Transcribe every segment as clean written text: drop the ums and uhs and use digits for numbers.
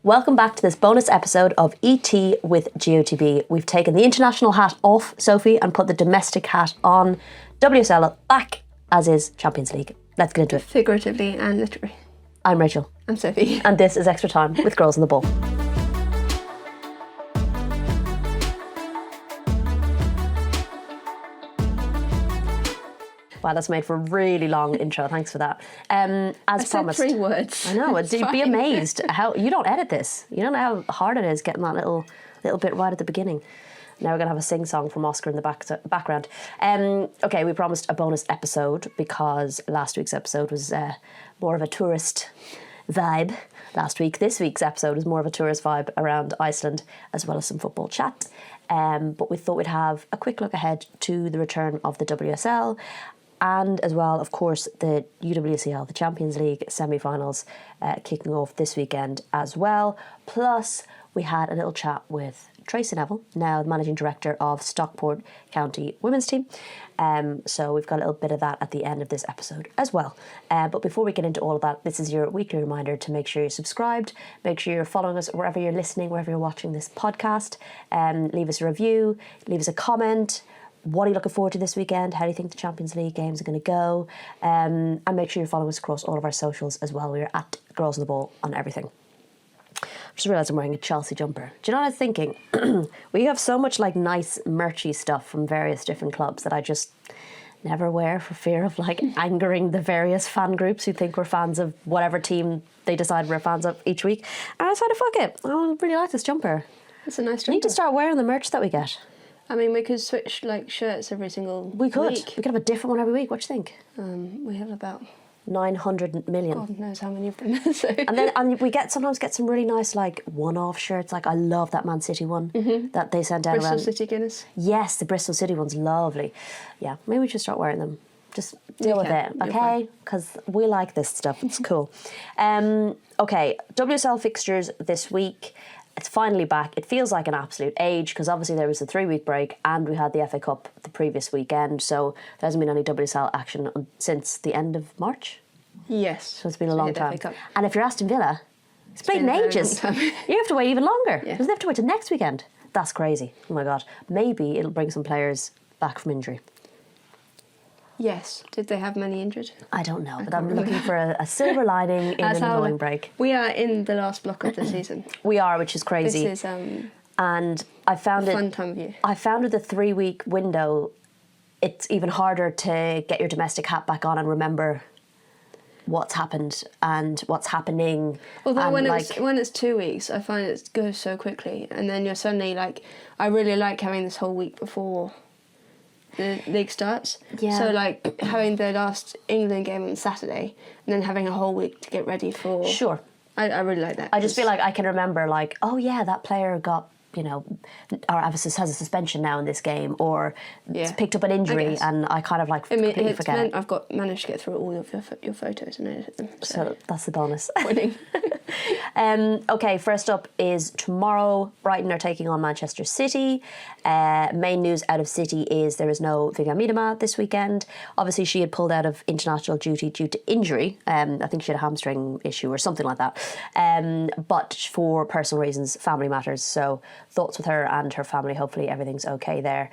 Welcome back to this bonus episode of ET with GOTB. We've taken the international hat off Sophie and put the domestic hat on. WSL back as is Champions League. Let's get into it. Figuratively and literally. I'm Rachel. I'm Sophie. And this is Extra Time with Girls on the Ball. Wow, that's made for a really long intro. Thanks for that. As I promised, said 3 words. I know. You'd be amazed how you don't edit this. You don't know how hard it is getting that little bit right at the beginning. Now we're going to have a sing-song from Oscar in the background. Okay, we promised a bonus episode because last week's episode was more of a tourist vibe last week. This week's episode is more of a tourist vibe around Iceland as well as some football chat. But we thought we'd have a quick look ahead to the return of the WSL and as well, of course, the UWCL, the Champions League semi-finals kicking off this weekend as well. Plus, we had a little chat with Tracy Neville, now the Managing Director of Stockport County Women's Team. So we've got a little bit of that at the end of this episode as well. But before we get into all of that, this is your weekly reminder to make sure you're subscribed, make sure you're following us wherever you're listening, wherever you're watching this podcast. Leave us a review, leave us a comment. What are you looking forward to this weekend? How do you think the Champions League games are going to go? And make sure you're following us across all of our socials as well. We're at Girls on the Ball on everything. I just realised I'm wearing a Chelsea jumper. Do you know what I was thinking? We have so much like nice merchy stuff from various different clubs that I just never wear for fear of like angering the various fan groups who think we're fans of whatever team they decide we're fans of each week. And I decided, fuck it, I really like this jumper. It's a nice jumper. We need to start wearing the merch that we get. I mean, we could switch like shirts every single week. We could have a different one every week. What do you think? We have about 900 million. God knows how many of them. So. And we sometimes get some really nice like one-off shirts. Like I love that Man City one that they sent out Bristol around. City Guinness. Yes, the Bristol City one's lovely. Yeah, maybe we should start wearing them. Just deal with it, okay? Because we like this stuff. It's cool. Okay, WSL fixtures this week. It's finally back. It feels like an absolute age because obviously there was a 3-week break and we had the FA Cup the previous weekend, so there hasn't been any WSL action since the end of March. Yes. So it's been a long time. And if you're Aston Villa, it's been ages. You have to wait even longer because they have to wait till next weekend. That's crazy. Oh my God. Maybe it'll bring some players back from injury. Yes. Did they have many injured? I don't know, but I'm looking for a silver lining in an annoying break. We are in the last block of the season. We are, which is crazy. This is and I found a fun time of year. I found with the 3-week window, it's even harder to get your domestic hat back on and remember what's happened and what's happening. Although when it's 2 weeks, I find it goes so quickly, and then you're suddenly like, I really like having this whole week before the league starts. Yeah. So like having the last England game on Saturday and then having a whole week to get ready for. Sure. I really like that. I just feel like I can remember like, oh yeah, that player got, or has a suspension now in this game, or picked up an injury, and I kind of like completely forget it. I've managed to get through all of your photos and edit them. So that's the bonus. Winning. Okay, first up is tomorrow. Brighton are taking on Manchester City. Main news out of City is there is no Vivian Miedema this weekend. Obviously, she had pulled out of international duty due to injury. I think she had a hamstring issue or something like that. But for personal reasons, family matters. So thoughts with her and her family. Hopefully everything's okay there.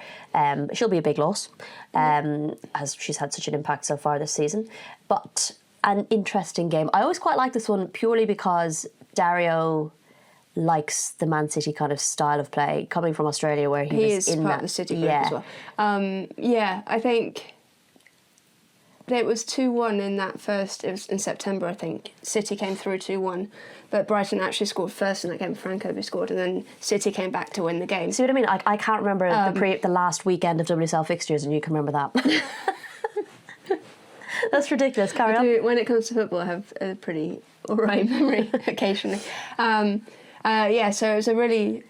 She'll be a big loss as she's had such an impact so far this season. But an interesting game. I always quite like this one purely because Dario likes the Man City kind of style of play, coming from Australia where he was in part of the City group as well. I think it was 2-1 in that first. It was in September, I think. City came through 2-1, but Brighton actually scored first in that game. Franco scored, and then City came back to win the game. See what I mean? I can't remember the last weekend of WSL fixtures, and you can remember that. That's ridiculous. Carry on. When it comes to football, I have a pretty alright memory occasionally. So it was a really.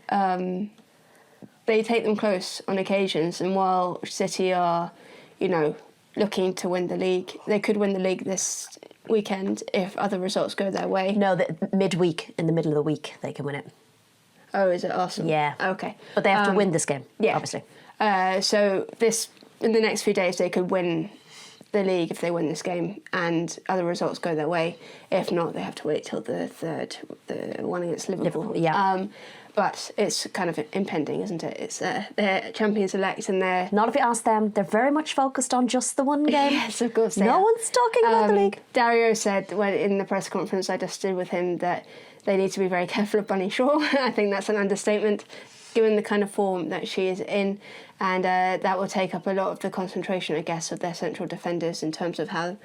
They take them close on occasions, and while City are, looking to win the league, they could win the league this weekend if other results go their way. No, midweek, in the middle of the week, they can win it. Oh, is it Arsenal? Yeah. Okay. But they have to win this game, obviously. So in the next few days, they could win the league if they win this game and other results go their way. If not, they have to wait till the third, the one against Liverpool. Yeah. But it's kind of impending, isn't it? It's they're champions-elect and they're... Not if you ask them. They're very much focused on just the one game. Yes, of course they No are. one's talking about the league. Dario said when in the press conference I just did with him that they need to be very careful of Bunny Shaw. I think that's an understatement, given the kind of form that she is in. And that will take up a lot of the concentration, I guess, of their central defenders in terms of how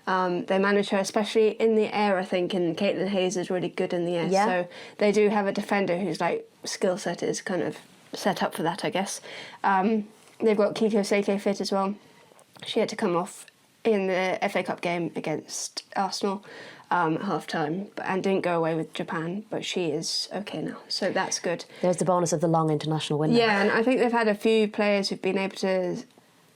they manage her, especially in the air, I think. And Caitlin Hayes is really good in the air. Yeah. So they do have a defender whose skill set is kind of set up for that, I guess. They've got Kiko Seke fit as well. She had to come off in the FA Cup game against Arsenal at half-time and didn't go away with Japan, but she is okay now, so that's good. There's the bonus of the long international window. Yeah, and I think they've had a few players who've been able to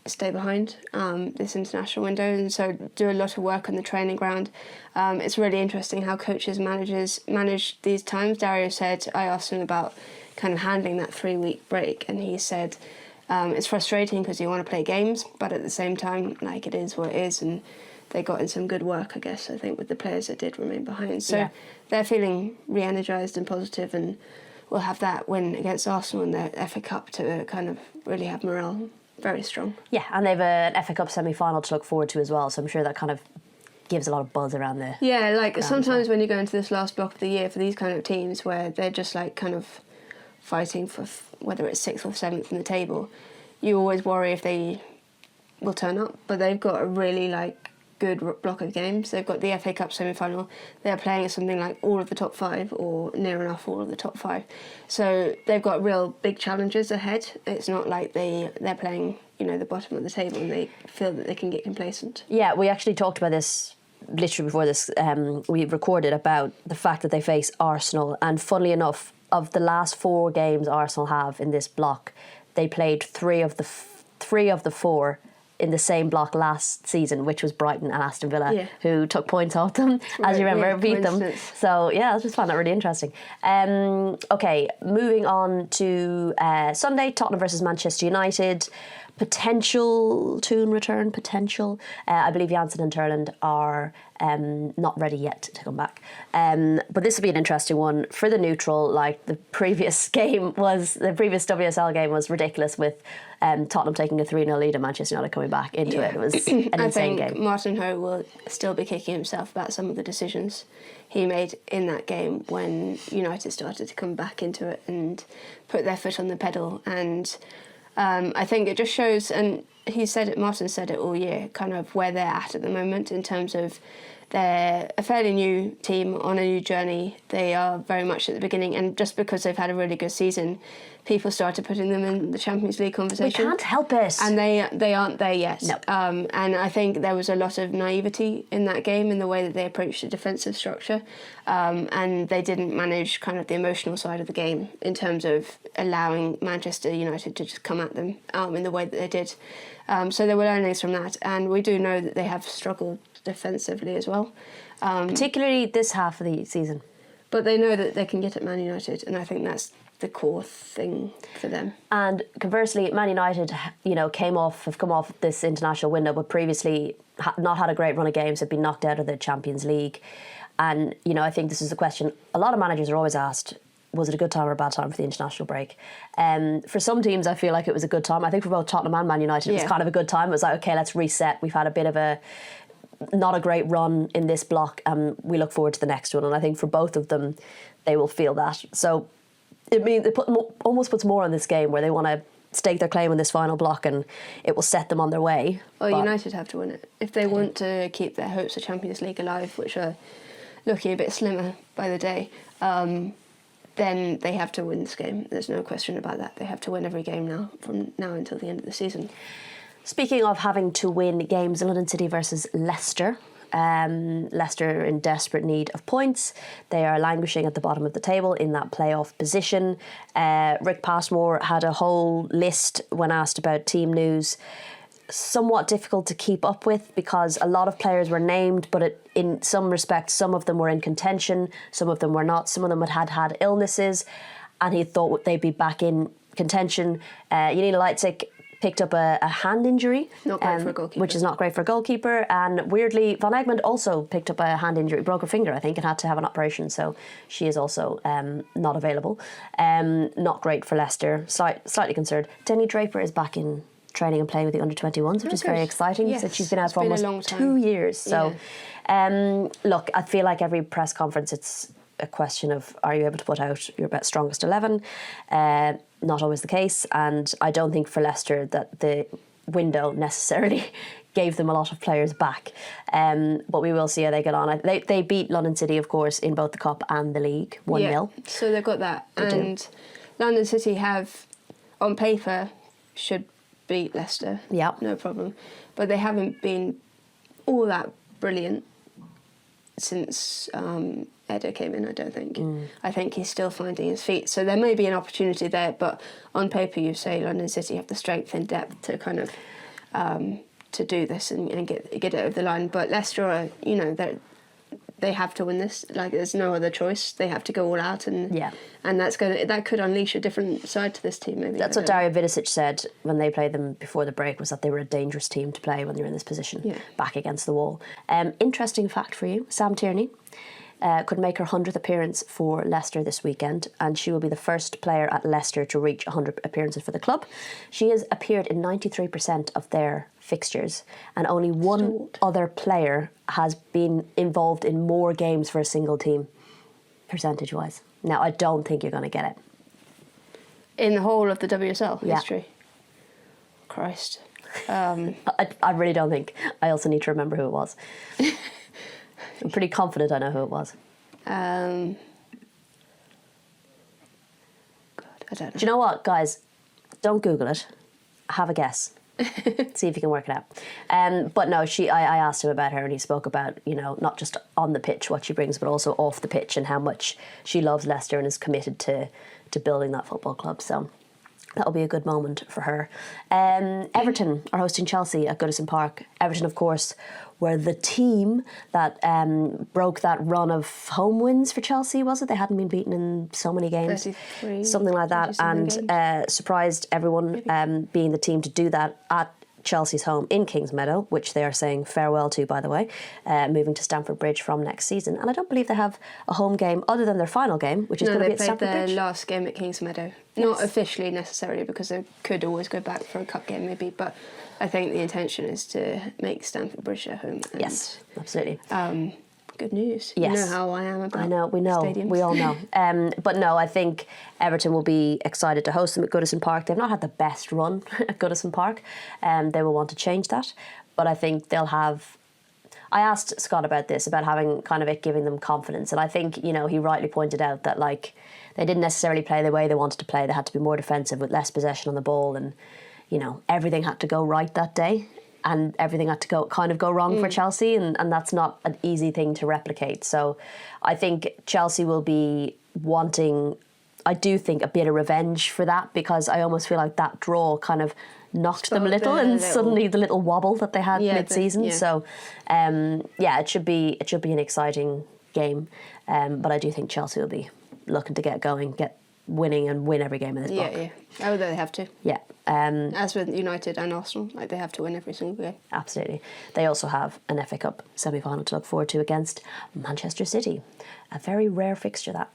stay behind this international window and so do a lot of work on the training ground. It's really interesting how coaches, managers manage these times. Dario said, I asked him about kind of handling that 3-week break, and he said it's frustrating because you want to play games, but at the same time, it is what it is, and they got in some good work, I guess, I think, with the players that did remain behind. So they're feeling re-energised and positive, and we'll have that win against Arsenal in the FA Cup to kind of really have morale very strong. Yeah, and they've an FA Cup semi-final to look forward to as well, so I'm sure that kind of gives a lot of buzz around the... Yeah, sometimes when you go into this last block of the year for these kind of teams where they're just kind of fighting for whether it's 6th or 7th in the table, you always worry if they will turn up, but they've got a really good block of games. They've got the FA Cup semi-final. They're playing something like all of the top 5 or near enough all of the top 5. So they've got real big challenges ahead. It's not like they're playing, the bottom of the table and they feel that they can get complacent. Yeah, we actually talked about this literally before this. We recorded about the fact that they face Arsenal, and funnily enough, of the last 4 games Arsenal have in this block, they played 3 of the 4 in the same block last season, which was Brighton and Aston Villa, who took points off them, as you remember, beat them. So, yeah, I just found that really interesting. Okay, moving on to Sunday, Tottenham versus Manchester United. Potential Toon return, potential. I believe Janssen and Turland are not ready yet to come back. But this will be an interesting one for the neutral. The previous WSL game was ridiculous with Tottenham taking a 3-0 lead and Manchester United coming back into it. It was an insane game. I think Martin Ho will still be kicking himself about some of the decisions he made in that game when United started to come back into it and put their foot on the pedal. And I think it just shows, and Martin said it all year, kind of where they're at the moment in terms of they're a fairly new team on a new journey. They are very much at the beginning, and just because they've had a really good season, people started putting them in the Champions League conversation. We can't help it. And they aren't there yet. No. And I think there was a lot of naivety in that game in the way that they approached the defensive structure. And they didn't manage kind of the emotional side of the game in terms of allowing Manchester United to just come at them in the way that they did. So there were learnings from that. And we do know that they have struggled defensively as well. Particularly this half of the season. But they know that they can get at Man United, and I think that's the core thing for them. And conversely, Man United, have come off this international window, but previously not had a great run of games, have been knocked out of the Champions League. And, I think this is a question a lot of managers are always asked, was it a good time or a bad time for the international break? For some teams, I feel like it was a good time. I think for both Tottenham and Man United, it was kind of a good time. It was okay, let's reset. We've had a bit of not a great run in this block, and we look forward to the next one. And I think for both of them, they will feel that. So it almost puts more on this game where they want to stake their claim in this final block, and it will set them on their way. Well, United have to win it if they want to keep their hopes of Champions League alive, which are looking a bit slimmer by the day. Then they have to win this game. There's no question about that. They have to win every game now, from now until the end of the season. Speaking of having to win games, London City versus Leicester. Leicester in desperate need of points. They are languishing at the bottom of the table in that playoff position. Rick Passmore had a whole list when asked about team news. Somewhat difficult to keep up with because a lot of players were named, but in some respects, some of them were in contention, some of them were not. Some of them had illnesses, and he thought they'd be back in contention. Janina Leitzig picked up a hand injury. Not great for a goalkeeper. Which is not great for a goalkeeper. And weirdly, Van Egmond also picked up a hand injury, broke her finger, I think, and had to have an operation. So she is also not available. Not great for Leicester. Slightly concerned. Denny Draper is back in training and playing with the under-21s, which is very exciting. Yes. So she's been out for almost 2 years. So, look, I feel like every press conference it's a question of, are you able to put out your best, strongest 11? Not always the case, and I don't think for Leicester that the window necessarily gave them a lot of players back. But we will see how they get on. They beat London City, of course, in both the Cup and the League, 1-0. So they've got that. And London City have, on paper, should beat Leicester. Yeah. No problem. But they haven't been all that brilliant since Eder came in, I don't think. I think he's still finding his feet. So there may be an opportunity there, but on paper you say London City have the strength and depth to kind of to do this and get it over the line. But Leicester are, they have to win this. Like, there's no other choice. They have to go all out, and that could unleash a different side to this team. Maybe that's what Dario Vidicic said when they played them before the break, was that they were a dangerous team to play when they were in this position, back against the wall. Interesting fact for you: Sam Tierney could make her 100th appearance for Leicester this weekend, and she will be the first player at Leicester to reach 100 appearances for the club. She has appeared in 93% of their fixtures, and only one other player has been involved in more games for a single team, percentage-wise. Now, I don't think you're going to get it. In the whole of the WSL history? Christ. I really don't think. I also need to remember who it was. I'm pretty confident I know who it was. God, I don't know. Do you know what, guys? Don't Google it. Have a guess. See if you can work it out. But no, I asked him about her, and he spoke about, not just on the pitch what she brings, but also off the pitch, and how much she loves Leicester and is committed to building that football club. So that'll be a good moment for her. Everton are hosting Chelsea at Goodison Park. Everton, of course, were the team that broke that run of home wins for Chelsea, was it? They hadn't been beaten in so many games. 33, something like that. And surprised everyone, being the team to do that at Chelsea's home in Kingsmeadow, which they are saying farewell to, by the way, moving to Stamford Bridge from next season. And I don't believe they have a home game other than their final game, which is going to be at Stamford Bridge. No, they played their last game at Kingsmeadow. Yes. Not officially necessarily, because they could always go back for a cup game maybe, but I think the intention is to make Stamford Bridge their home. And, yes, absolutely. Good news. Yes. You know how I am about we know. stadiums. We all know. But no, I think Everton will be excited to host them at Goodison Park. They've not had the best run at Goodison Park. They will want to change that. But I think they'll have... I asked Scott about this, about having kind of it giving them confidence. And I think, he rightly pointed out that, they didn't necessarily play the way they wanted to play. They had to be more defensive with less possession on the ball. And, everything had to go right that day. And everything had to go wrong for Chelsea, and that's not an easy thing to replicate. So I think Chelsea will be wanting, I do think, a bit of revenge for that, because I almost feel like that draw kind of knocked them a little, suddenly the little wobble that they had mid-season. So it should be an exciting game. But I do think Chelsea will be looking to get going, get winning and win every game in this block. Yeah. Oh, they have to. Yeah. As with United and Arsenal, they have to win every single game. Absolutely. They also have an FA Cup semi-final to look forward to against Manchester City. A very rare fixture, that.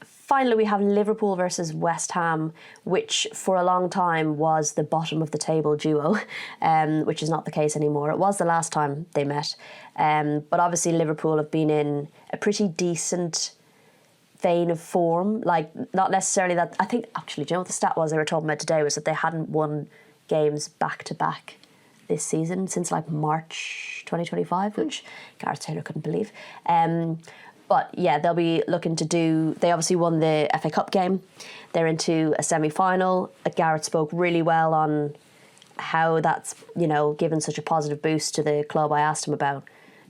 Finally, we have Liverpool versus West Ham, which for a long time was the bottom of the table duo, which is not the case anymore. It was the last time they met. But obviously Liverpool have been in a pretty decent vein of form, not necessarily that. I think, actually, do you know what the stat was they were talking about today, was that they hadn't won games back to back this season since March 2025, which Gareth Taylor couldn't believe. But yeah, they'll be looking to they obviously won the FA Cup game. They're into a semi-final. Gareth spoke really well on how that's, given such a positive boost to the club. I asked him about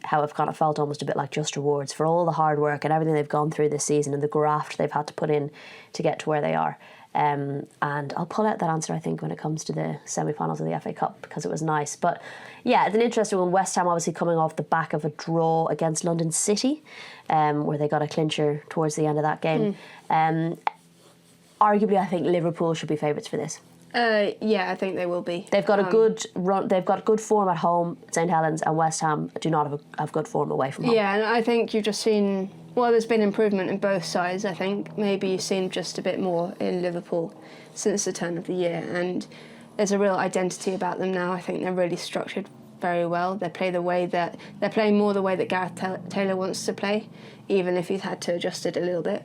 how I've kind of felt almost a bit like just rewards for all the hard work and everything they've gone through this season and the graft they've had to put in to get to where they are. And I'll pull out that answer, I think, when it comes to the semi-finals of the FA Cup, because it was nice. But yeah, it's an interesting one. West Ham obviously coming off the back of a draw against London City, where they got a clincher towards the end of that game. Arguably, I think Liverpool should be favourites for this. Yeah, I think they will be. They've got a good run. They've got good form at home. St Helens and West Ham do not have good form away from home. Yeah, and I think you've just seen. Well, there's been improvement in both sides. I think maybe you've seen just a bit more in Liverpool since the turn of the year, and there's a real identity about them now. I think they're really structured very well. They play they're playing more the way that Gareth Taylor wants to play, even if he's had to adjust it a little bit.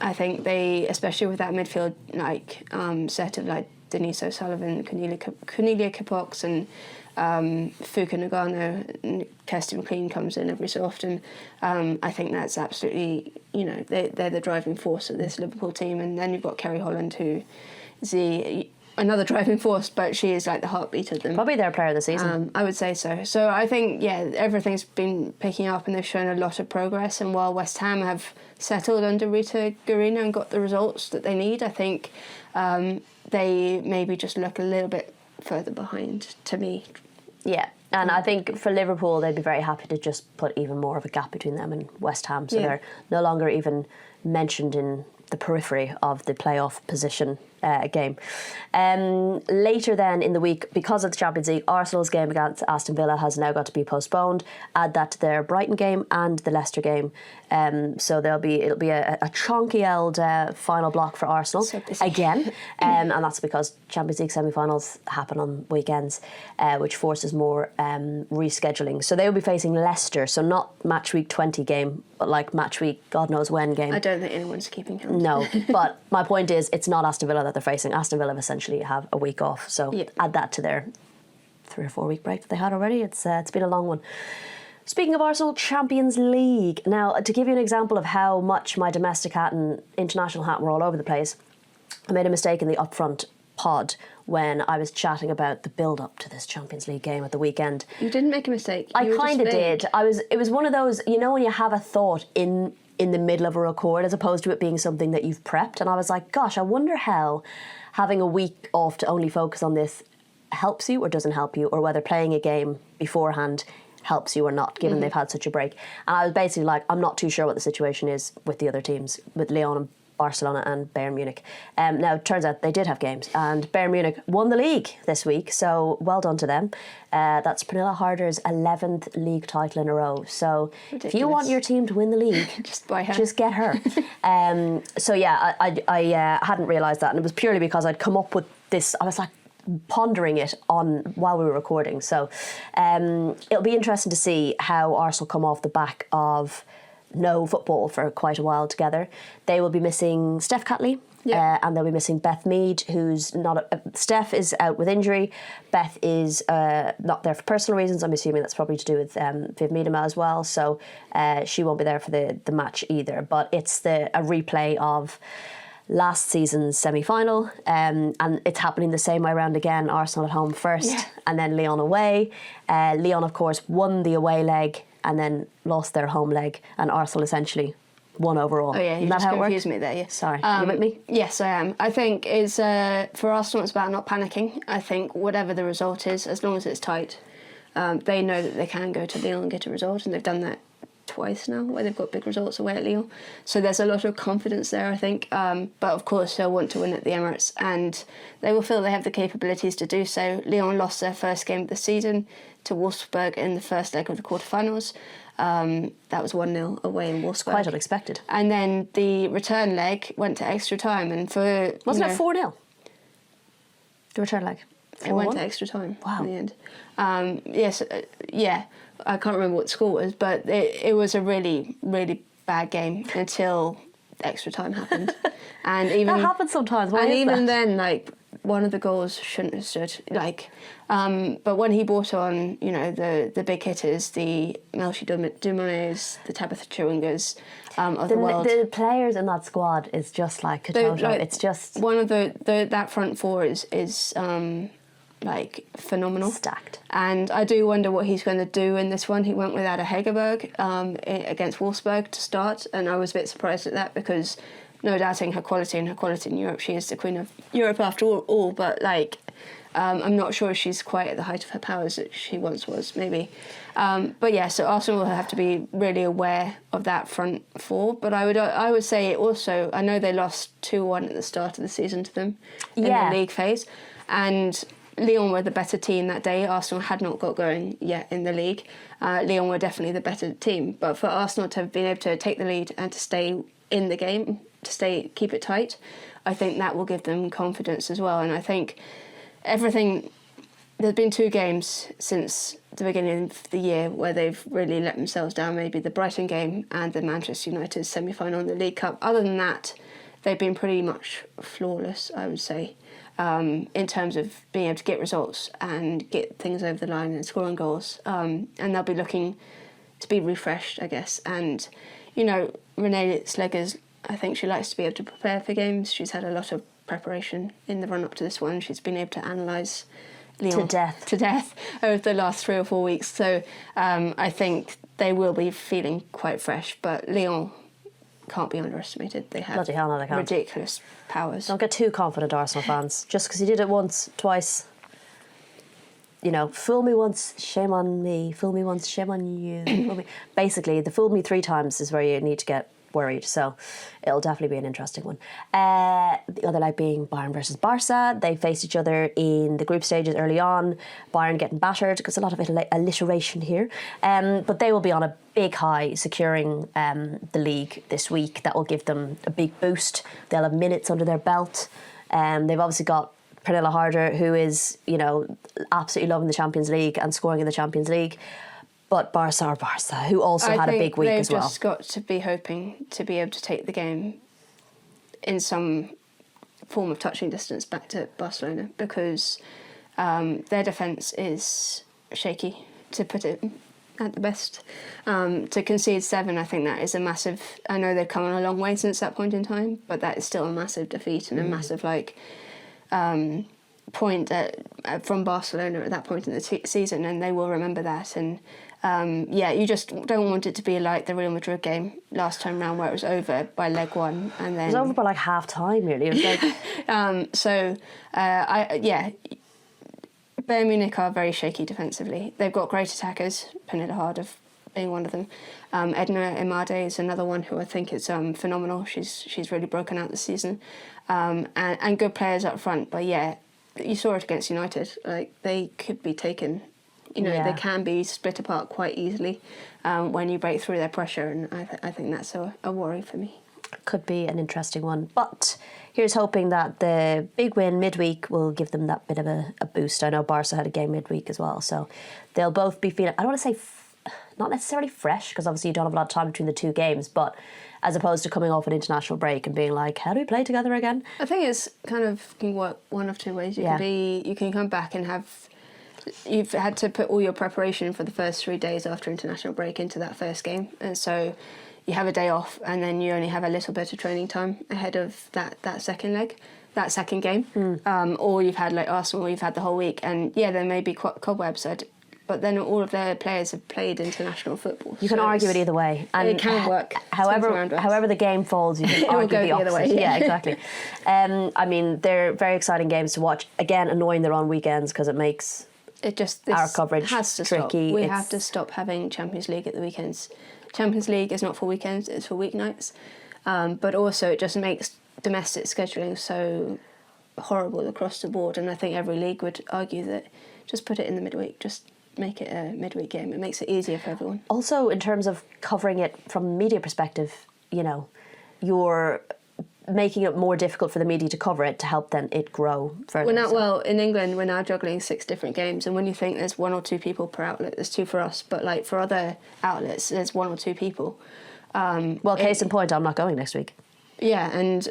I think they, especially with that midfield set of like Denise O'Sullivan, Cornelia Kipox and Fuka Nagano, and Kirsty McLean comes in every so often. I think that's absolutely, they're the driving force of this Liverpool team. And then you've got Kerry Holland, who is another driving force, but she is like the heartbeat of them. Probably their player of the season. I would say so. So I think, everything's been picking up and they've shown a lot of progress. And while West Ham have settled under Rita Guarino and got the results that they need, I think they maybe just look a little bit further behind, to me. Yeah, and I think for Liverpool, they'd be very happy to just put even more of a gap between them and West Ham, so they're no longer even mentioned in the periphery of the playoff position game. Later then in the week, because of the Champions League, Arsenal's game against Aston Villa has now got to be postponed. Add that to their Brighton game and the Leicester game. So it'll be a chunky old final block for Arsenal again. And that's because Champions League semi-finals happen on weekends, which forces more rescheduling. So they will be facing Leicester, so not match week 20 game, but like match week God knows when game. I don't think anyone's keeping count. No, but my point is it's not Aston Villa that they're facing. Aston Villa essentially have a week off, so add that to their 3 or 4 week break that they had already. It's been a long one. Speaking of Arsenal, Champions League. Now, to give you an example of how much my domestic hat and international hat were all over the place, I made a mistake in the upfront pod when I was chatting about the build-up to this Champions League game at the weekend. You didn't make a mistake. I kind of did. It was one of those, when you have a thought in the middle of a record as opposed to it being something that you've prepped, and I was like, gosh, I wonder how having a week off to only focus on this helps you or doesn't help you, or whether playing a game beforehand helps you or not, given they've had such a break. And I was basically like, I'm not too sure what the situation is with the other teams, with Lyon and Barcelona and Bayern Munich. Now, it turns out they did have games, and Bayern Munich won the league this week, so well done to them. That's Pernilla Harder's 11th league title in a row. So If you want your team to win the league, just buy her. Just get her. I hadn't realised that, and it was purely because I'd come up with this. I was like pondering it on while we were recording. So it'll be interesting to see how Arsenal come off the back of no football for quite a while together. They will be missing Steph Catley, and they'll be missing Beth Mead, who's not... Steph is out with injury. Beth is not there for personal reasons. I'm assuming that's probably to do with Viv Miedema as well, so she won't be there for the match either. But it's a replay of last season's semi-final, and it's happening the same way around again. Arsenal at home first, and then Lyon away. Lyon, of course, won the away leg and then lost their home leg, and Arsenal essentially won overall. Oh yeah, you just confused me there. Yeah. Sorry, you with me? Yes, I am. I think it's for Arsenal, it's about not panicking. I think whatever the result is, as long as it's tight, they know that they can go to Lyon and get a result, and they've done that twice now, where they've got big results away at Lyon. So there's a lot of confidence there, I think. But of course, they'll want to win at the Emirates, and they will feel they have the capabilities to do so. Lyon lost their first game of the season to Wolfsburg in the first leg of the quarterfinals. That was 1-0 away in Wolfsburg. Quite unexpected. And then the return leg went to extra time, and wasn't it 4-0? The return leg. It went to extra time. Wow. In the end. Yes. I can't remember what the score was, but it was a really, really bad game until extra time happened. And even that happens sometimes. Why and is even that? then, one of the goals shouldn't have stood. But when he brought on, the big hitters, the Melchi Dumoulins, the Tabitha Chewingas of the world. The players in that squad is just like Katoto. It's just one of that front four is phenomenal. Stacked. And I do wonder what he's going to do in this one. He went without a Hegerberg against Wolfsburg to start, and I was a bit surprised at that because, no doubting her quality in Europe, she is the queen of Europe after all. But I'm not sure if she's quite at the height of her powers that she once was, maybe. But yeah, so Arsenal will have to be really aware of that front four. But I would say also, I know they lost 2-1 at the start of the season to them in the league phase, and Lyon were the better team that day. Arsenal had not got going yet in the league. Lyon were definitely the better team. But for Arsenal to have been able to take the lead and to stay in the game, keep it tight, I think that will give them confidence as well. And I think there's been 2 games since the beginning of the year where they've really let themselves down, maybe the Brighton game and the Manchester United semi-final in the League Cup. Other than that, they've been pretty much flawless, I would say, in terms of being able to get results and get things over the line and scoring goals. And they'll be looking to be refreshed, I guess. And, Renée Slegers, I think she likes to be able to prepare for games. She's had a lot of preparation in the run-up to this one. She's been able to analyse Lyon to death over the last 3 or 4 weeks. So I think they will be feeling quite fresh. But Lyon can't be underestimated. They have bloody hell, no, they can't. Ridiculous powers. Don't get too confident, Arsenal fans. Just because you did it once, twice. Fool me once, shame on me. Fool me once, shame on you. Fool me. Basically, the fool me 3 times is where you need to get worried. So it'll definitely be an interesting one. The other leg being Bayern versus Barca. They faced each other in the group stages early on. Bayern getting battered because a lot of alliteration here. But they will be on a big high, securing the league this week. That will give them a big boost. They'll have minutes under their belt. They've obviously got Pernilla Harder, who is, absolutely loving the Champions League and scoring in the Champions League. But Barca are Barca, who also had a big week as well. They've just got to be hoping to be able to take the game in some form of touching distance back to Barcelona, because their defence is shaky, to put it at the best. To concede 7, I think that is a massive... I know they've come on a long way since that point in time, but that is still a massive defeat and a massive, point from Barcelona at that point in the season, and they will remember that. And you just don't want it to be like the Real Madrid game last time round, where it was over by leg 1 and then... It was over by half time, really. It was Bayern Munich are very shaky defensively. They've got great attackers, Pernilla Harder being one of them. Edna Imade is another one who I think is phenomenal. She's really broken out this season. And good players up front. But you saw it against United. They could be taken... they can be split apart quite easily when you break through their pressure, and I think that's a worry for me. Could be an interesting one. But here's hoping that the big win midweek will give them that bit of a boost. I know Barca had a game midweek as well, so they'll both be feeling, I don't want to say not necessarily fresh, because obviously you don't have a lot of time between the 2 games, but as opposed to coming off an international break and being like, how do we play together again? I think it's can work one of 2 ways. You can come back and you've had to put all your preparation for the first 3 days after international break into that first game, and so you have a day off, and then you only have a little bit of training time ahead of that second game. Or you've had Arsenal, you've had the whole week, and there may be cobwebs, but then all of their players have played international football. You can argue it either way, and it can work. However the game falls, you can argue the opposite. Other way, yeah, exactly. They're very exciting games to watch. Again, annoying they're on weekends because it makes our coverage has to tricky. Stop. We have to stop having Champions League at the weekends. Champions League is not for weekends, it's for weeknights. But also it just makes domestic scheduling so horrible across the board, and I think every league would argue that just put it in the midweek, just make it a midweek game. It makes it easier for everyone. Also, in terms of covering it from a media perspective, you're making it more difficult for the media to cover it to help then it grow further. In England, we're now juggling 6 different games, and when you think there's 1 or 2 people per outlet, there's 2 for us, but for other outlets, there's 1 or 2 people. Case in point, I'm not going next week. Yeah, and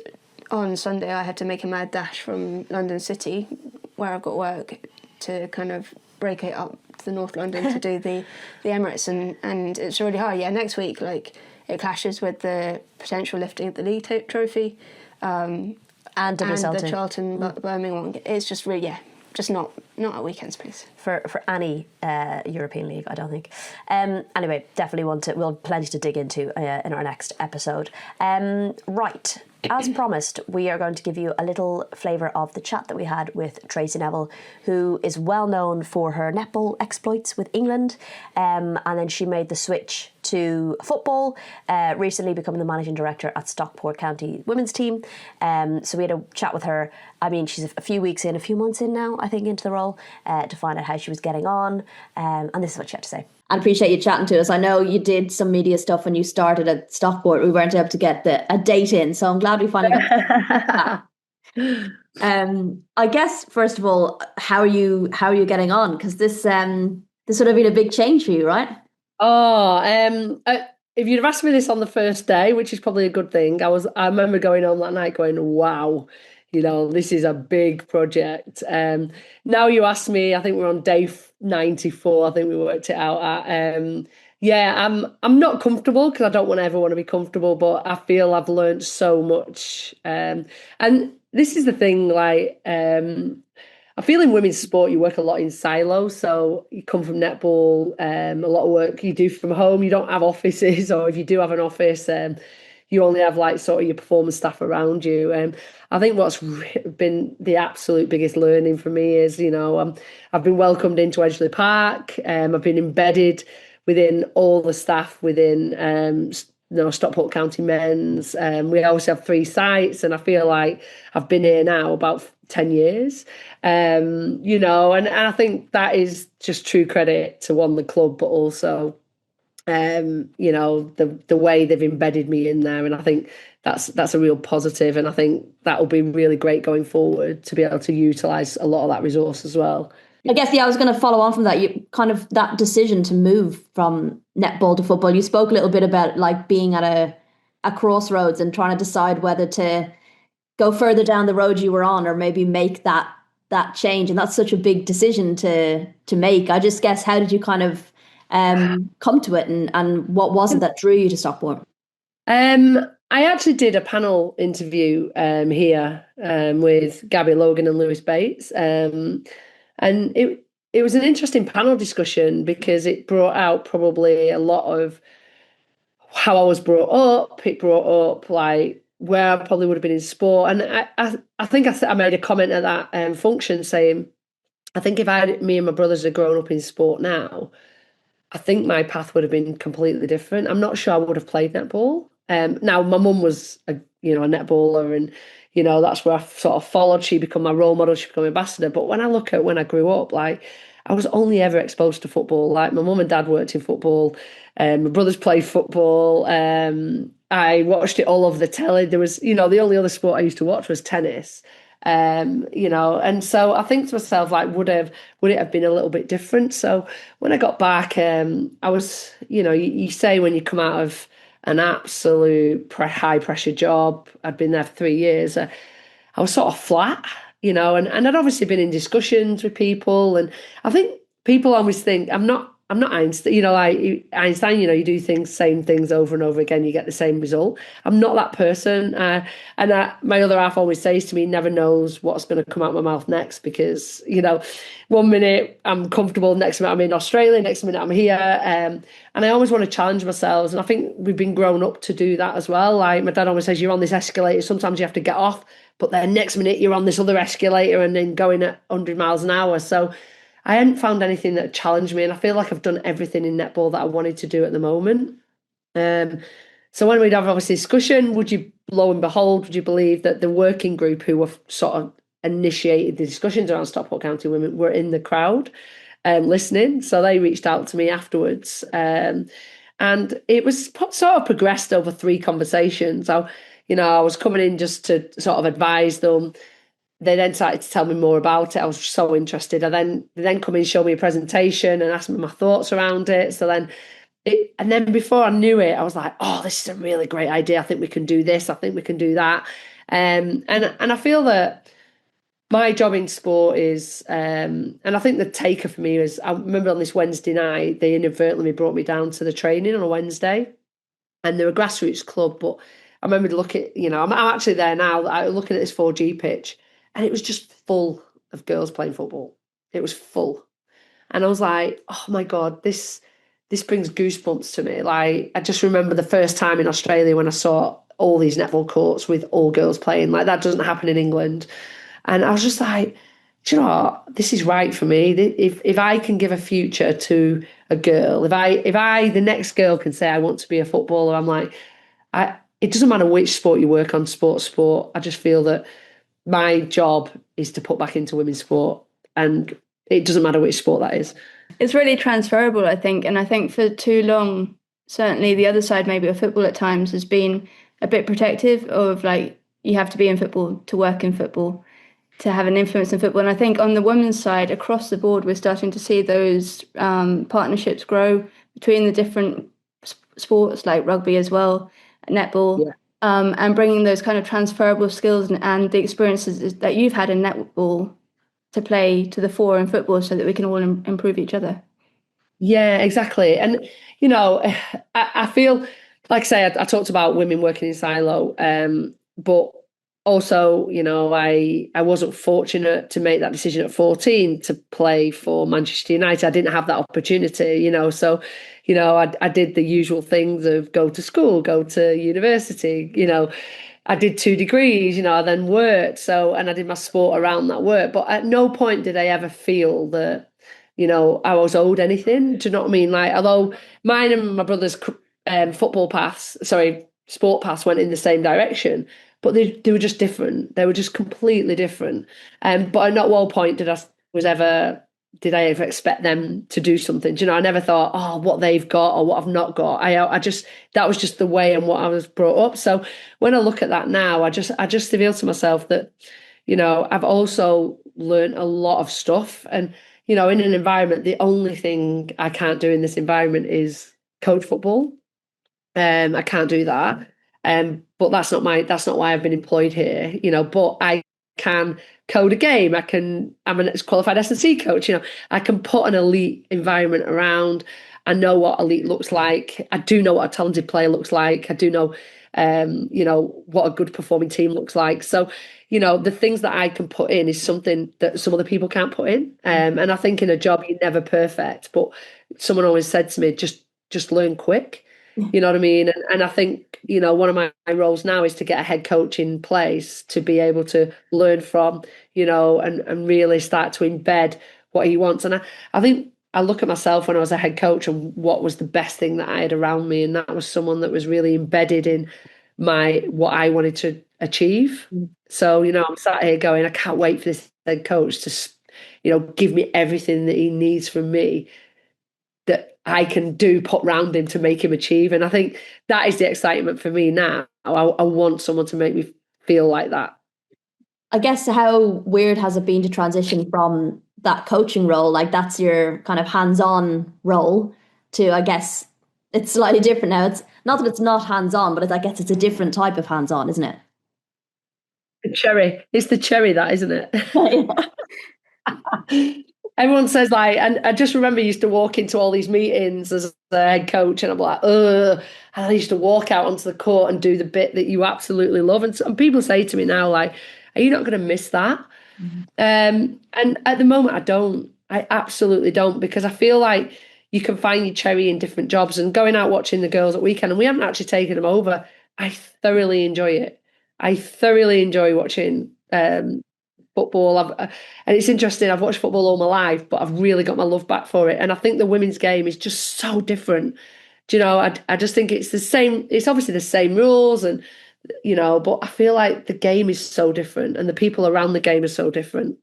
on Sunday I had to make a mad dash from London City, where I've got work, to kind of break it up to North London to do the Emirates, and it's really hard. Next week, it clashes with the potential lifting of the league trophy and the Charlton Birmingham one. It's just really, just not at weekends, please. For any European league, I don't think. Anyway, definitely we'll have plenty to dig into in our next episode. Right. as promised, we are going to give you a little flavour of the chat that we had with Tracy Neville, who is well known for her netball exploits with England, and then she made the switch to football, recently becoming the managing director at Stockport County women's team. So we had a chat with her. I mean, she's a few months in now, I think, into the role, to find out how she was getting on. And this is what she had to say. I appreciate you chatting to us. I know you did some media stuff when you started at Stockport. We weren't able to get a date in, so I'm glad we finally got I guess, first of all, how are you getting on? Because this sort of been a big change for you, right? If you'd have asked me this on the first day, which is probably a good thing, I remember going home that night going, wow, this is a big project. Now you ask me, I think we're on day 94. I think we worked it out at. I'm not comfortable because I don't ever want to be comfortable, but I feel I've learned so much. And this is the thing, I feel in women's sport you work a lot in silos. So you come from netball, a lot of work you do from home. You don't have offices, or if you do have an office, you only have sort of your performance staff around you. I think what's been the absolute biggest learning for me is, I've been welcomed into Edgeley Park. I've been embedded within all the staff within Stockport County Men's. We also have 3 sites, and I feel like I've been here now about 10 years. And I think that is just true credit to the club, but also the way they've embedded me in there, and I think that's a real positive, and I think that will be really great going forward to be able to utilise a lot of that resource as well. I guess, I was going to follow on from that. You kind of that decision to move from netball to football. You spoke a little bit about being at a crossroads and trying to decide whether to go further down the road you were on, or maybe make that change, and that's such a big decision to make. I just guess, how did you kind of come to it, and what was it that drew you to Stockport? I actually did a panel interview here with Gabby Logan and Lewis Bates, and it was an interesting panel discussion because it brought out probably a lot of how I was brought up. It brought up where I probably would have been in sport, and I think I made a comment at that function saying, I think if me and my brothers had grown up in sport now, I think my path would have been completely different. I'm not sure I would have played netball. Now, my mum was a netballer, and that's where I sort of followed. She became my role model. She became my ambassador. But when I look at when I grew up, I was only ever exposed to football. My mum and dad worked in football. My brothers played football. I watched it all over the telly. There was, the only other sport I used to watch was tennis. And so I think to myself, would it have been a little bit different? So when I got back, I was, you say when you come out of an absolute high pressure job, I'd been there for 3 years, I was sort of flat, and I'd obviously been in discussions with people, and I think people always think I'm not Einstein, Einstein, you do same things over and over again, you get the same result. I'm not that person. My other half always says to me, never knows what's going to come out my mouth next, because, 1 minute I'm comfortable, next minute I'm in Australia, next minute I'm here. And I always want to challenge myself. And I think we've been grown up to do that as well. My dad always says, you're on this escalator, sometimes you have to get off, but then next minute you're on this other escalator and then going at 100 miles an hour. So I hadn't found anything that challenged me, and I feel like I've done everything in netball that I wanted to do at the moment. So when we'd have obviously discussion, lo and behold, would you believe that the working group who were sort of initiated the discussions around Stockport County women were in the crowd listening. So they reached out to me afterwards, and it was sort of progressed over 3 conversations. I was coming in just to sort of advise them. They then started to tell me more about it. I was so interested. They then come in, show me a presentation and ask me my thoughts around it. So then before I knew it, I was like, oh, this is a really great idea. I think we can do this. I think we can do that. And I feel that my job in sport is, and I think the taker for me is, I remember on this Wednesday night, they inadvertently brought me down to the training on a Wednesday, and they're a grassroots club, but I remember looking, I'm actually there now, looking at this 4G pitch, and it was just full of girls playing football. It was full. And I was like, oh my God, this brings goosebumps to me. I just remember the first time in Australia when I saw all these netball courts with all girls playing. Like, that doesn't happen in England. And I was just like, do you know what? This is right for me. If I can give a future to a girl, if I the next girl can say I want to be a footballer, I'm like, it doesn't matter which sport you work on, sport. I just feel that my job is to put back into women's sport, and it doesn't matter which sport that is. It's really transferable, I think. And I think for too long, certainly the other side maybe of football at times has been a bit protective of, like, you have to be in football to work in football, to have an influence in football. And I think on the women's side, across the board, we're starting to see those partnerships grow between the different sports, like rugby as well, netball, and bringing those kind of transferable skills and the experiences that you've had in netball to play to the fore in football, so that we can all improve each other. Yeah, exactly. And, you know, I feel, like I say, I talked about women working in silo, but also, you know, I wasn't fortunate to make that decision at 14 to play for Manchester United. I didn't have that opportunity, you know. So, you know, I did the usual things of go to school, go to university, you know. I did 2 degrees, you know, I then worked. So, and I did my sport around that work. But at no point did I ever feel that, you know, I was owed anything. Do you know what I mean? Like, although mine and my brother's sport paths went in the same direction, but they were just different. They were just completely different. But at not one point did I ever expect them to do something. Do you know, I never thought, oh, what they've got or what I've not got. That was just the way and what I was brought up. So when I look at that now, I just feel to myself that, you know, I've also learned a lot of stuff. And, you know, in an environment, the only thing I can't do in this environment is coach football. I can't do that. But that's not why I've been employed here, you know, but I can code a game. I'm a qualified S&C coach, you know, I can put an elite environment around. I know what elite looks like. I do know what a talented player looks like. I do know, you know, what a good performing team looks like. So, you know, the things that I can put in is something that some other people can't put in. And I think in a job, you're never perfect, but someone always said to me, just learn quick. You know what I mean? And I think, you know, one of my roles now is to get a head coach in place to be able to learn from, you know, and really start to embed what he wants. And I think I look at myself when I was a head coach and what was the best thing that I had around me. And that was someone that was really embedded in what I wanted to achieve. So, you know, I'm sat here going, I can't wait for this head coach to, you know, give me everything that he needs from me that I can put round him to make him achieve. And I think that is the excitement for me now. I want someone to make me feel like that. I guess, how weird has it been to transition from that coaching role, like that's your kind of hands-on role, to, I guess, it's slightly different now. It's not that it's not hands-on, but I guess it's a different type of hands-on, isn't it? The cherry. It's the cherry, that, isn't it? Everyone says, like, and I just remember I used to walk into all these meetings as a head coach, and I'm like, ugh. And I used to walk out onto the court and do the bit that you absolutely love. And people say to me now, like, are you not going to miss that? And at the moment, I don't. I absolutely don't, because I feel like you can find your cherry in different jobs. And going out watching the girls at weekend, and we haven't actually taken them over, I thoroughly enjoy it. I thoroughly enjoy watching football. And it's interesting, I've watched football all my life, but I've really got my love back for it. And I think the women's game is just so different. Do you know, I just think it's the same. It's obviously the same rules, and, you know, but I feel like the game is so different and the people around the game are so different.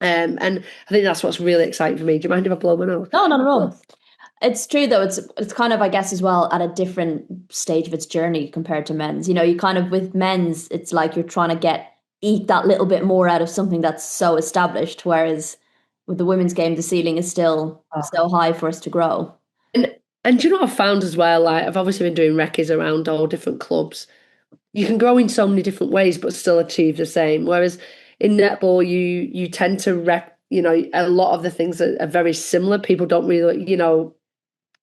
And I think that's what's really exciting for me. Do you mind if I blow my nose? No, not at all. It's true, though. It's kind of, I guess, as well, at a different stage of its journey compared to men's. You know, you kind of, with men's, it's like you're trying to eat that little bit more out of something that's so established, whereas with the women's game, the ceiling is still so high for us to grow. And do you know what I've found as well? Like, I've obviously been doing recce's around all different clubs. You can grow in so many different ways, but still achieve the same. Whereas in netball, you tend to you know, a lot of the things are very similar. People don't really, you know,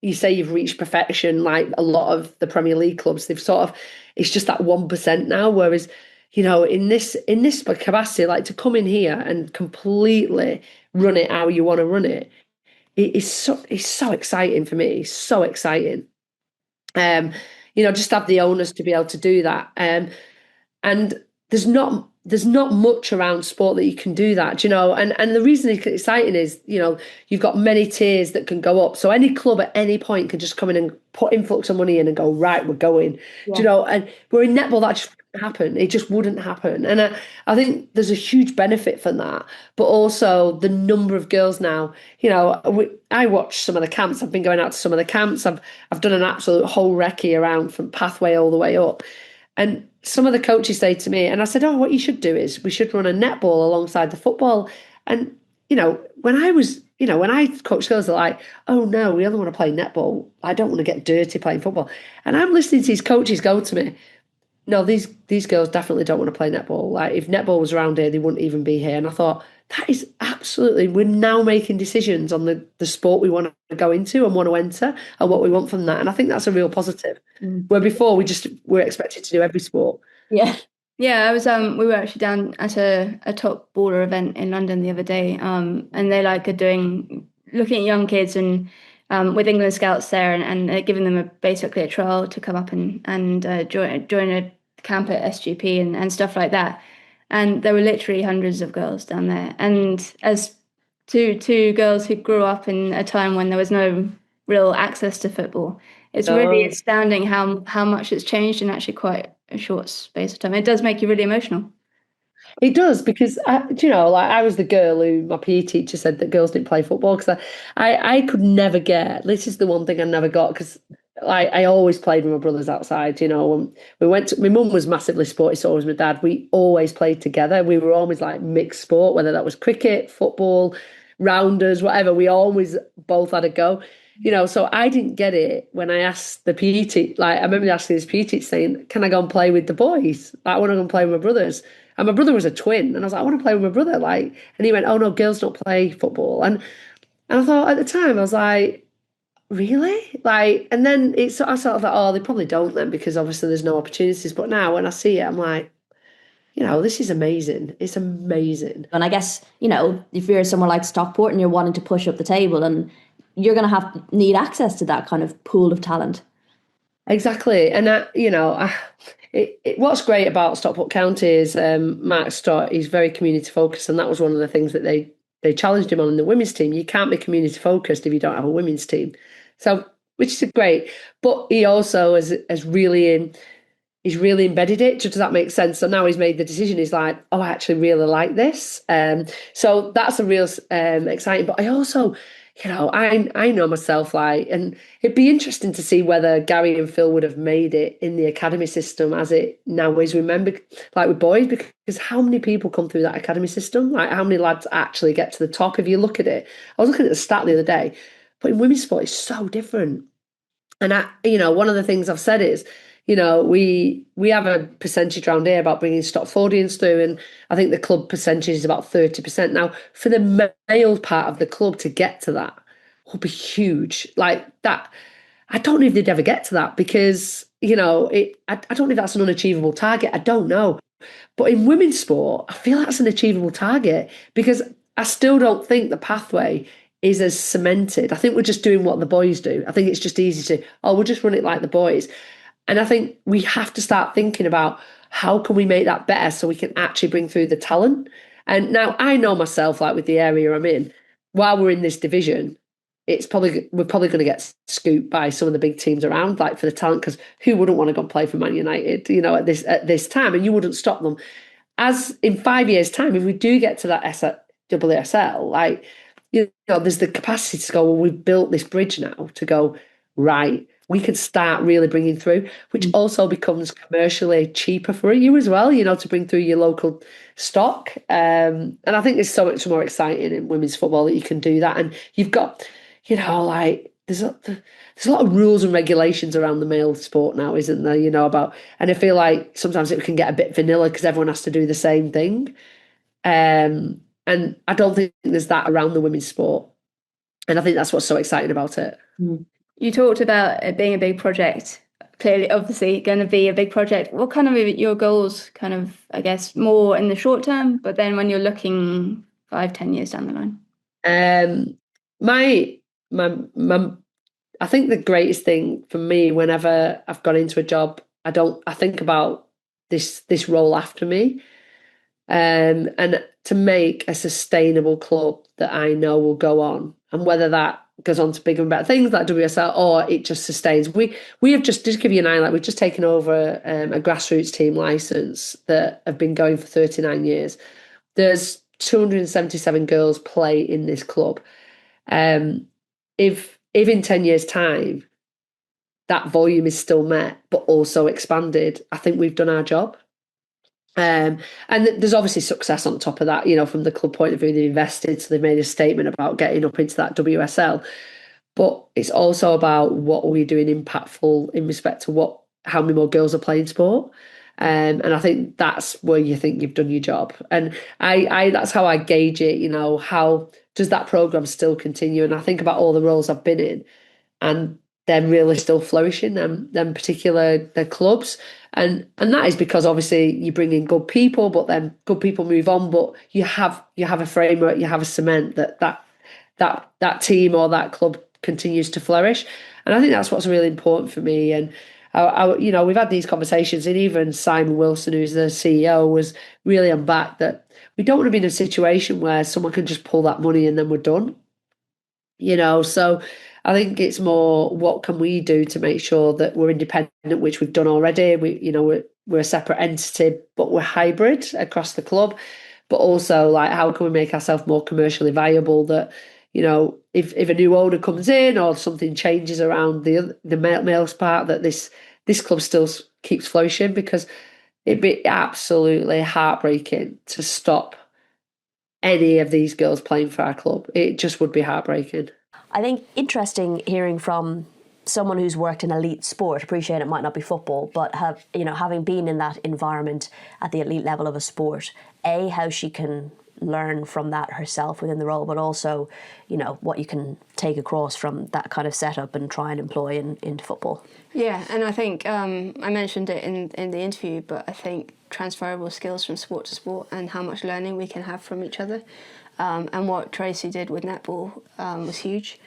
you say you've reached perfection, like a lot of the Premier League clubs, they've sort of, it's just that 1% now. Whereas, you know, in this capacity, like, to come in here and completely run it how you want to run it, it's so exciting for me. So exciting. just have the onus to be able to do that. And there's not much around sport that you can do that, and the reason it's exciting is, you've got many tiers that can go up. So any club at any point can just come in and put influx of money in and go, right, we're going, and we're in netball, that just wouldn't happen. It just wouldn't happen. And I think there's a huge benefit from that, but also the number of girls now, I watch some of the camps. I've been going out to some of the camps. I've done an absolute whole recce around from pathway all the way up. And some of the coaches say to me, and I said, what you should do is we should run a netball alongside the football. And, when I coach girls, they're like, oh no, we only want to play netball. I don't want to get dirty playing football. And I'm listening to these coaches go to me, no, these girls definitely don't want to play netball. Like, if netball was around here, they wouldn't even be here. And I thought, that is absolutely, we're now making decisions on the sport we want to go into and want to enter and what we want from that. And I think that's a real positive. Where before we're expected to do every sport. Yeah. Yeah, I was we were actually down at a top baller event in London the other day. And they are looking at young kids and with England Scouts there and giving them basically a trial to come up and join a camp at SGP and stuff like that. And there were literally hundreds of girls down there. And as two girls who grew up in a time when there was no real access to football, it's really astounding how much it's changed in actually quite a short space of time. It does make you really emotional. It does, because I was the girl who my PE teacher said that girls didn't play football, because I could never get. This is the one thing I never got, because I always played with my brothers outside. When we went, my mum was massively sporty, so was my dad. We always played together. We were always like mixed sport, whether that was cricket, football, rounders, whatever. We always both had a go. So I didn't get it when I asked the PE teacher. Like, I remember asking this PE teacher saying, "Can I go and play with the boys? I want to go and play with my brothers." And my brother was a twin, and I was like, "I want to play with my brother." And he went, "Oh no, girls don't play football." And I thought at the time, I was like, really? And then I sort of thought, oh, they probably don't then, because obviously there's no opportunities. But now when I see it, I'm like, this is amazing. It's amazing. And I guess, if you're somewhere like Stockport and you're wanting to push up the table, and you're going to need access to that kind of pool of talent. Exactly. And what's great about Stockport County is Mark Stott, he's very community focused, and that was one of the things that they challenged him on in the women's team. You can't be community focused if you don't have a women's team. So, which is great. But he also has really embedded it. Does that make sense? So now he's made the decision. He's like, oh, I actually really like this. So that's a real exciting. But I also, I know myself, and it'd be interesting to see whether Gary and Phil would have made it in the academy system as it now is. Remember, like with boys, because how many people come through that academy system? Like, how many lads actually get to the top? If you look at it, I was looking at the stat the other day, but in women's sport, it's so different. And one of the things I've said is, we have a percentage around here about bringing Stopfordians through, and I think the club percentage is about 30%. Now, for the male part of the club to get to that will be huge. Like that, I don't know if they'd ever get to that, because, I don't know if that's an unachievable target. I don't know. But in women's sport, I feel that's an achievable target, because I still don't think the pathway is as cemented. I think we're just doing what the boys do. I think it's just easy to, we'll just run it like the boys. And I think we have to start thinking about how can we make that better so we can actually bring through the talent. And now I know myself, like with the area I'm in, while we're in this division, we're probably going to get scooped by some of the big teams around, like for the talent, because who wouldn't want to go and play for Man United, at this time, and you wouldn't stop them. As in 5 years' time, if we do get to that WSL, there's the capacity to go, well, we've built this bridge now to go, right, we can start really bringing through, which also becomes commercially cheaper for you as well, to bring through your local stock. And I think there's so much more exciting in women's football that you can do that. And you've got, there's a lot of rules and regulations around the male sport now, isn't there? And I feel like sometimes it can get a bit vanilla because everyone has to do the same thing. And I don't think there's that around the women's sport. And I think that's what's so exciting about it. You talked about it being a big project. Clearly, obviously, going to be a big project. What kind of your goals, kind of, I guess, more in the short term, but then when you're looking 5-10 years down the line? I think the greatest thing for me, whenever I've gone into a job, I think about this role after me, and to make a sustainable club that I know will go on, and whether that goes on to bigger and better things like WSL, or it just sustains. We have just to give you an eye, like we've just taken over a grassroots team license that have been going for 39 years. There's 277 girls play in this club. If in 10 years' time that volume is still met but also expanded, I think we've done our job. And there's obviously success on top of that, from the club point of view. They've invested, so they've made a statement about getting up into that WSL. But it's also about what are we doing impactful in respect to how many more girls are playing sport. And I think that's where you think you've done your job. And I that's how I gauge it, how does that programme still continue? And I think about all the roles I've been in, and they're really still flourishing, them particular their clubs. And that is because obviously you bring in good people, but then good people move on, but you have a framework, you have a cement that team or that club continues to flourish. And I think that's what's really important for me. And we've had these conversations, and even Simon Wilson, who's the CEO, was really on back that we don't want to be in a situation where someone can just pull that money and then we're done. So I think it's more, what can we do to make sure that we're independent, which we've done already. We're a separate entity, but we're hybrid across the club. But also, like, how can we make ourselves more commercially viable? That if a new owner comes in or something changes around the male's part, that this club still keeps flourishing, because it'd be absolutely heartbreaking to stop any of these girls playing for our club. It just would be heartbreaking. I think interesting hearing from someone who's worked in elite sport. Appreciate it might not be football, but having been in that environment at the elite level of a sport, how she can learn from that herself within the role, but also, what you can take across from that kind of setup and try and employ into football. Yeah, and I think I mentioned it in the interview, but I think transferable skills from sport to sport and how much learning we can have from each other. And what Tracy did with netball was huge.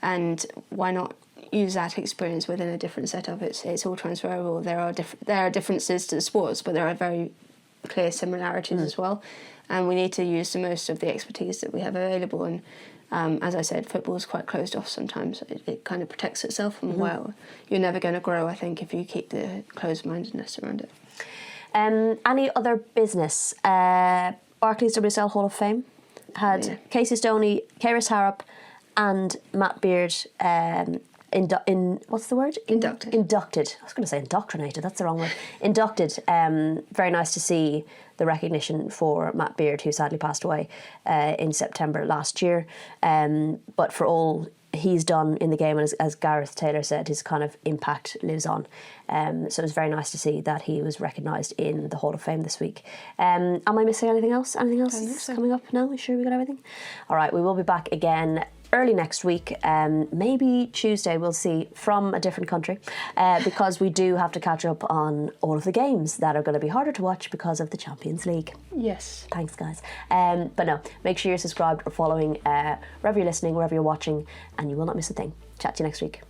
And why not use that experience within a different setup? It's all transferable. There are differences to the sports, but there are very clear similarities as well. And we need to use the most of the expertise that we have available. And as I said, football is quite closed off sometimes. It kind of protects itself. And well, you're never going to grow, I think, if you keep the closed-mindedness around it. Any other business? Barclays WSL Hall of Fame had Casey Stoney, Kairis Harrop and Matt Beard what's the word? Inducted. I was going to say indoctrinated. That's the wrong word. Inducted. Very nice to see the recognition for Matt Beard, who sadly passed away in September last year. But for all he's done in the game, and as Gareth Taylor said, his kind of impact lives on. So it was very nice to see that he was recognised in the Hall of Fame this week. Am I missing anything else? Anything else coming up? No? You sure we got everything? All right, we will be back again early next week, maybe Tuesday, we'll see, from a different country, because we do have to catch up on all of the games that are going to be harder to watch because of the Champions League. Yes. Thanks, guys. But no, make sure you're subscribed or following wherever you're listening, wherever you're watching, and you will not miss a thing. Chat to you next week.